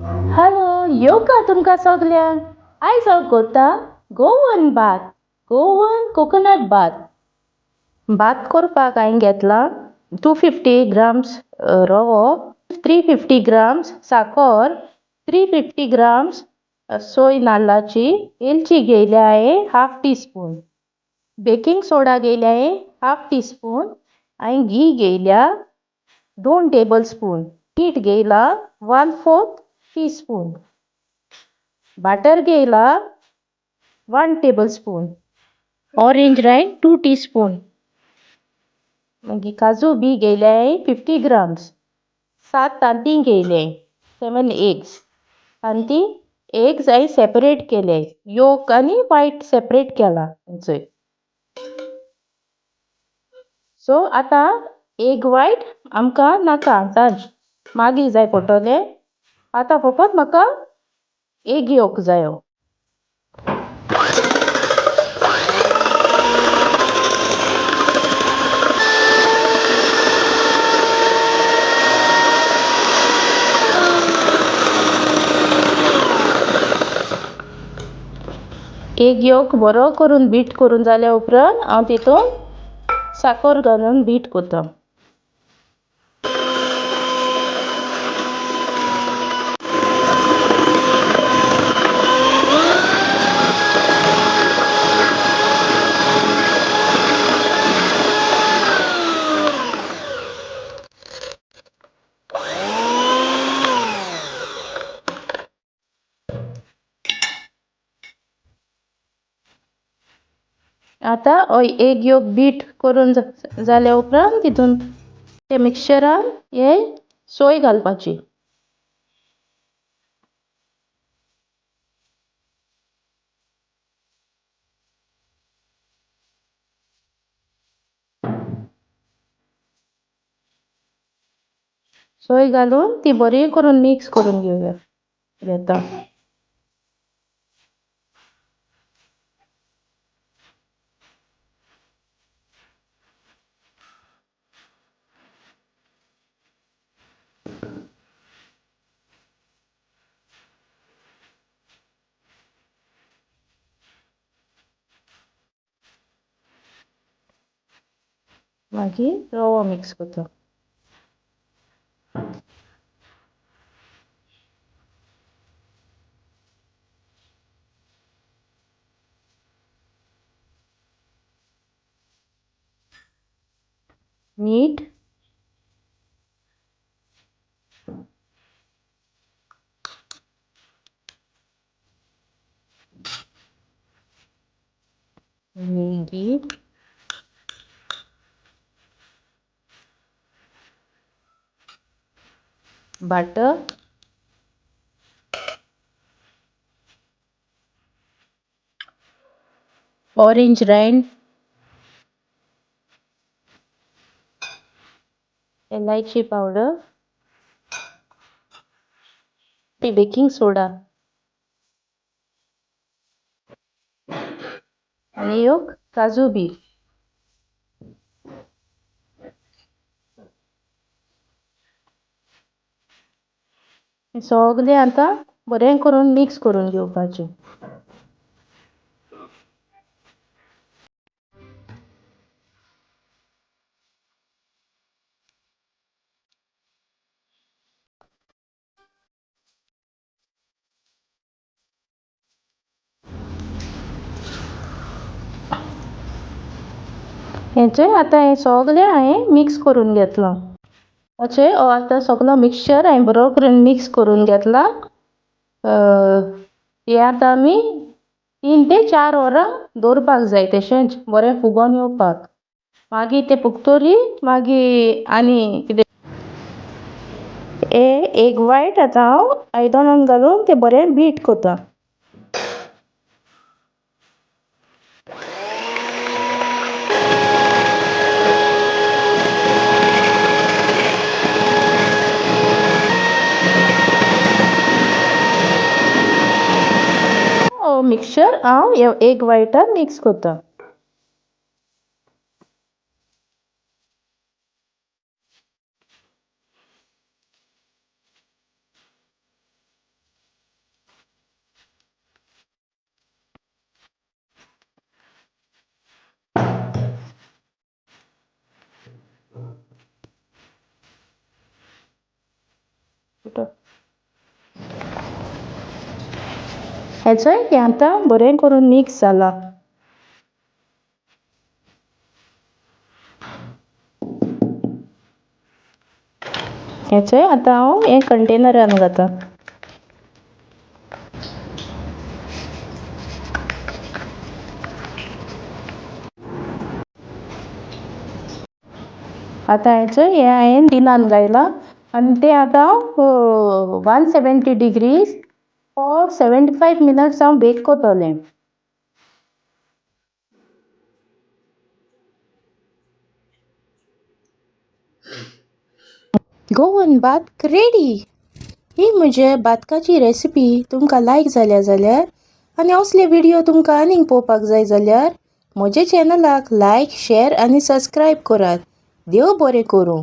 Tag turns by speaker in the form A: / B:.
A: Halo, yoga तुमकां सगल्यांक. आयज हांव करतां गोवन भात, गोवन कोकोनट भात. भात करपाक हांवें घेतला 250 ग्राम्स रवो, 350 ग्राम्स साकर, 350 ग्राम्स सोय नाल्लाची, वेलची घेयल्या हांवें हाफ टीस्पून, बेकिंग सोडा घेयल्या हांवें हाफ टीस्पून, हांवें घी घेयल्या 2 टेबल स्पून, मीठ घेयला 1/4 टीस्पून, बटर घेयला 1 टेबल स्पून, ऑरेंज रायस 2 टीस्पून, मागीर काजू बी घेयले 50 ग्राम्स, 7 तांतीं घेयले, 7 एग्स. तांतीं एग्स हांवें सेपरेट केले, योक आनी वायट सेपरेट केला थंयसर. सो आतां एग वायट आमकां नाका मागीर जाय पडटले. आतां फकत म्हाका एग योक जायो. एग योक बरो करून बीट करून जाल्या उपरांत हांव तितून साकर घालून बीट करतां. आतां एग योक बीट करून जाल्या उपरांत तितून ते मिक्सचरान हे सोय घालपाची. सोय घालून ती बरी करून मिक्स करून घेता. मागीर रवो मिक्स करता. मीठ, मीठ, बटर, ऑरेंज रायस, इलायची पावडर, बेकिंग सोडा आनी योक काजू बी. सगळें आतां बरें करून मिक्स करून घेवपाचें. हेचें आतां हें सगळें हांवें मिक्स करून घेतलां. आतां सगळो मिक्सचर हांवें बरो करून मिक्स करून घेतला. हें आतां आमी 3 ते 4 वरां दवरपाक जाय तशेंच बरें फुगोन येवपाक. मागीर तें फुगतरी मागीर आनी कितें एग वायट आतां हांव आयदनान घालून तें बरें बीट करतां. मिक्सचर हांव एग वायटान मिक्स करतां. हेचोय हें आतां बरें करून मिक्स जाला. हेचोय आतां हांव हे कंटेनरान घालता. आतां हेचोय हें हांवें टिनान घायलां आनी तें आतां 170 डिग्रीज फॉर 75 मिनट्स हांव बेक कोत्तोलें. गोवन बातक रेडी. ही म्हजे बातकाची रेसिपी तुमकां लायक जाल्या जाल्यार आनी असले व्हिडियो तुमकां आनीक पळोवपाक जाय जाल्यार म्हज्या चॅनलाक लायक, शेअर आनी सबस्क्रायब करात. देव बरें करूं.